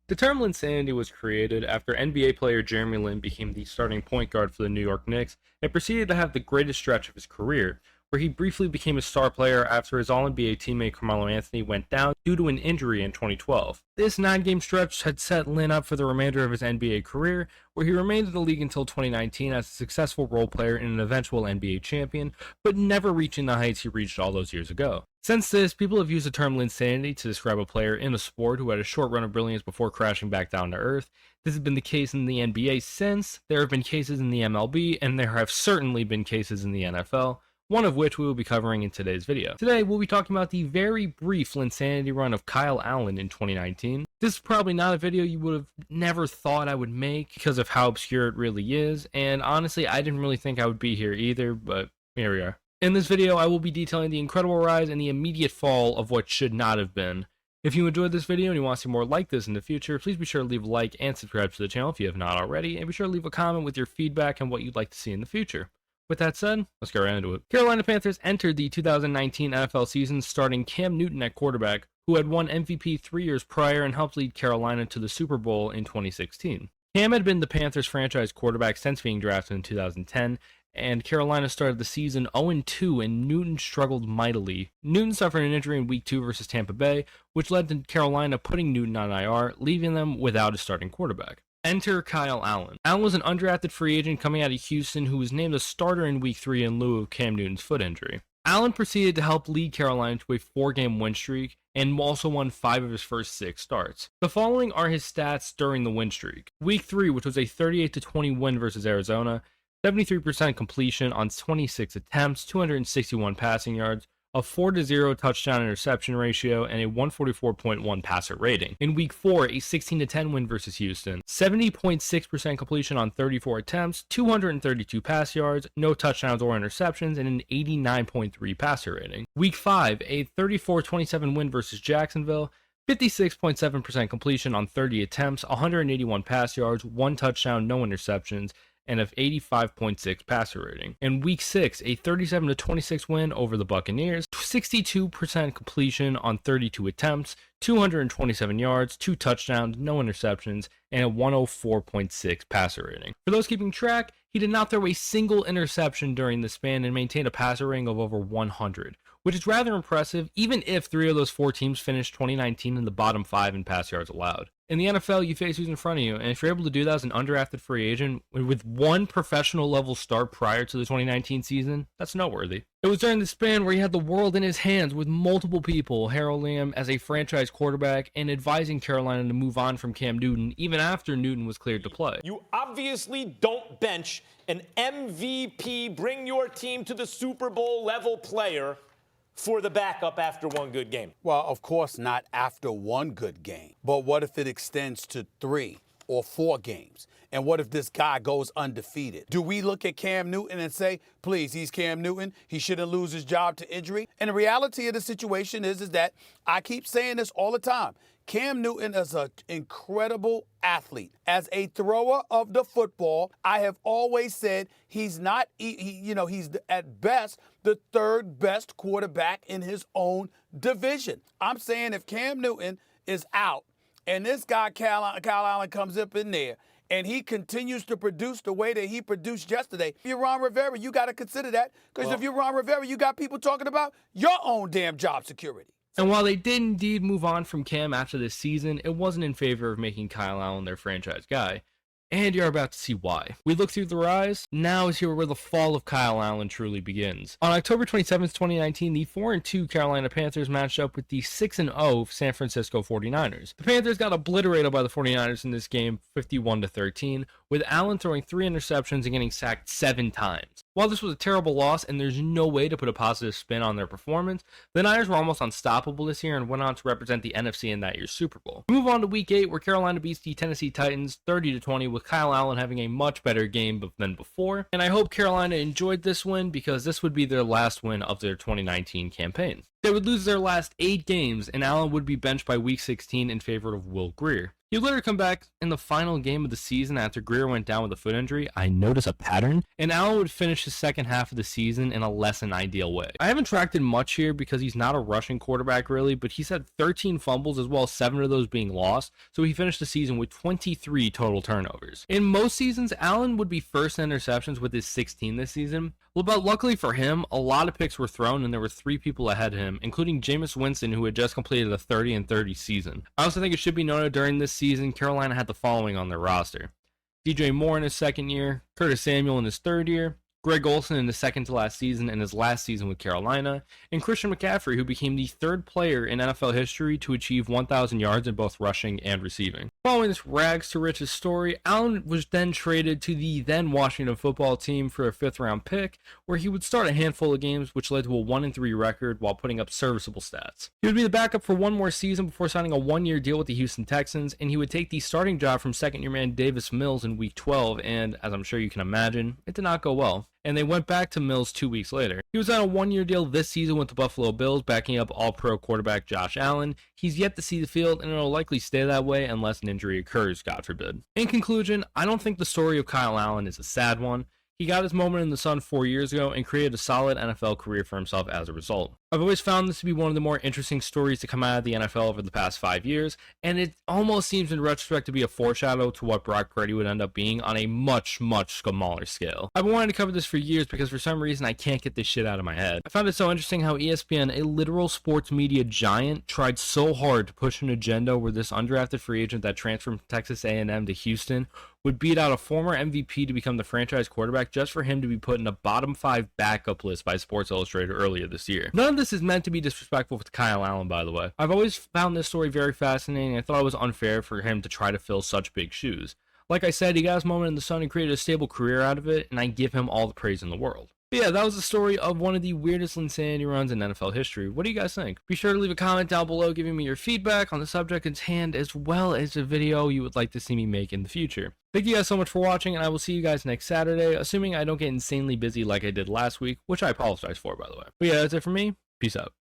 The term Linsanity was created after NBA player Jeremy Lin became the starting point guard for the New York Knicks and proceeded to have the greatest stretch of his career, where he briefly became a star player after his All-NBA teammate Carmelo Anthony went down due to an injury in 2012. This 9-game stretch had set Lin up for the remainder of his NBA career, where he remained in the league until 2019 as a successful role player and an eventual NBA champion, but never reaching the heights he reached all those years ago. Since this, people have used the term Linsanity to describe a player in a sport who had a short run of brilliance before crashing back down to earth. This has been the case in the NBA since, there have been cases in the MLB, and there have certainly been cases in the NFL, one of which we will be covering in today's video. Today, we'll be talking about the very brief Linsanity run of Kyle Allen in 2019. This is probably not a video you would have never thought I would make because of how obscure it really is, and honestly, I didn't really think I would be here either, but here we are. In this video, I will be detailing the incredible rise and the immediate fall of what should not have been. If you enjoyed this video and you want to see more like this in the future, please be sure to leave a like and subscribe to the channel if you have not already, and be sure to leave a comment with your feedback and what you'd like to see in the future. With that said, let's get right into it. Carolina Panthers entered the 2019 NFL season starting Cam Newton at quarterback, who had won MVP 3 years prior and helped lead Carolina to the Super Bowl in 2016. Cam had been the Panthers franchise quarterback since being drafted in 2010, and Carolina started the season 0-2 and Newton struggled mightily. Newton suffered an injury in Week 2 versus Tampa Bay, which led to Carolina putting Newton on IR, leaving them without a starting quarterback. Enter Kyle Allen. Allen was an undrafted free agent coming out of Houston who was named a starter in Week 3 in lieu of Cam Newton's foot injury. Allen proceeded to help lead Carolina to a 4-game win streak and also won 5 of his first 6 starts. The following are his stats during the win streak. Week 3, which was a 38-20 win versus Arizona, 73% completion on 26 attempts, 261 passing yards, a 4-0 touchdown interception ratio, and a 144.1 passer rating. In Week 4, a 16-10 win versus Houston, 70.6% completion on 34 attempts, 232 pass yards, no touchdowns or interceptions, and an 89.3 passer rating. Week 5, a 34-27 win versus Jacksonville, 56.7% completion on 30 attempts, 181 pass yards, 1 touchdown, no interceptions, and of 85.6 passer rating. In Week 6, a 37-26 win over the Buccaneers, 62% completion on 32 attempts, 227 yards, 2 touchdowns, no interceptions, and a 104.6 passer rating. For those keeping track, he did not throw a single interception during the span and maintained a passer rating of over 100, which is rather impressive even if 3 of those 4 teams finished 2019 in the bottom 5 in pass yards allowed. In the NFL, you face who's in front of you, and if you're able to do that as an undrafted free agent with 1 professional level start prior to the 2019 season, that's noteworthy. It was during the span where he had the world in his hands with multiple people heralding him as a franchise quarterback and advising Carolina to move on from Cam Newton even after Newton was cleared to play. You obviously don't bench an MVP, bring your team to the Super Bowl level player for the backup after 1 good game. Well, of course not after 1 good game. But what if it extends to 3 or 4 games? And what if this guy goes undefeated? Do we look at Cam Newton and say, please, he's Cam Newton, he shouldn't lose his job to injury? And the reality of the situation is that I keep saying this all the time. Cam Newton is an incredible athlete. As a thrower of the football, I have always said he's not, he's at best the 3rd best quarterback in his own division. I'm saying if Cam Newton is out and this guy, Kyle Allen, comes up in there and he continues to produce the way that he produced yesterday, if you're Ron Rivera, you got to consider that. Because if you're Ron Rivera, you got people talking about your own damn job security. And while they did indeed move on from Cam after this season, it wasn't in favor of making Kyle Allen their franchise guy. And you're about to see why. We look through the rise, now is here where the fall of Kyle Allen truly begins. On October 27th, 2019, the 4-2 Carolina Panthers matched up with the 6-0 San Francisco 49ers. The Panthers got obliterated by the 49ers in this game, 51-13, with Allen throwing 3 interceptions and getting sacked 7 times. While this was a terrible loss and there's no way to put a positive spin on their performance, the Niners were almost unstoppable this year and went on to represent the NFC in that year's Super Bowl. We move on to Week 8, where Carolina beats the Tennessee Titans 30-20, with Kyle Allen having a much better game than before. And I hope Carolina enjoyed this win because this would be their last win of their 2019 campaign. They would lose their last 8 games, and Allen would be benched by Week 16 in favor of Will Grier. He would later come back in the final game of the season after Greer went down with a foot injury. I notice a pattern. And Allen would finish his second half of the season in a less than ideal way. I haven't tracked it much here because he's not a rushing quarterback really, but he's had 13 fumbles as well as 7 of those being lost, so he finished the season with 23 total turnovers. In most seasons, Allen would be first in interceptions with his 16 this season, but luckily for him, a lot of picks were thrown and there were 3 people ahead of him, including Jameis Winston, who had just completed a 30-30 season. I also think it should be noted during this season, Carolina had the following on their roster: DJ Moore in his second year, Curtis Samuel in his third year, Greg Olsen in his second to last season and his last season with Carolina, and Christian McCaffrey, who became the 3rd player in NFL history to achieve 1,000 yards in both rushing and receiving. Following this rags to riches story, Allen was then traded to the then Washington football team for a 5th round pick, where he would start a handful of games, which led to a 1-3 record while putting up serviceable stats. He would be the backup for one more season before signing a 1-year deal with the Houston Texans, and he would take the starting job from second-year man Davis Mills in week 12, and as I'm sure you can imagine, it did not go well, and they went back to Mills 2 weeks later. He was on a 1-year deal this season with the Buffalo Bills, backing up all-pro quarterback Josh Allen. He's yet to see the field, and it'll likely stay that way unless an injury occurs, God forbid. In conclusion, I don't think the story of Kyle Allen is a sad one. He got his moment in the sun 4 years ago and created a solid NFL career for himself as a result. I've always found this to be one of the more interesting stories to come out of the NFL over the past 5 years, and it almost seems in retrospect to be a foreshadow to what Brock Purdy would end up being on a much, much smaller scale. I've been wanting to cover this for years because for some reason I can't get this shit out of my head. I found it so interesting how ESPN, a literal sports media giant, tried so hard to push an agenda where this undrafted free agent that transferred from Texas A&M to Houston would beat out a former MVP to become the franchise quarterback just for him to be put in a bottom 5 backup list by Sports Illustrated earlier this year. None of this is meant to be disrespectful to Kyle Allen, by the way. I've always found this story very fascinating. I thought it was unfair for him to try to fill such big shoes. Like I said, he got his moment in the sun and created a stable career out of it, and I give him all the praise in the world. But yeah, that was the story of one of the weirdest Linsanity runs in NFL history. What do you guys think? Be sure to leave a comment down below giving me your feedback on the subject at hand, as well as a video you would like to see me make in the future. Thank you guys so much for watching, and I will see you guys next Saturday, assuming I don't get insanely busy like I did last week, which I apologize for, by the way. But yeah, that's it for me. Peace out.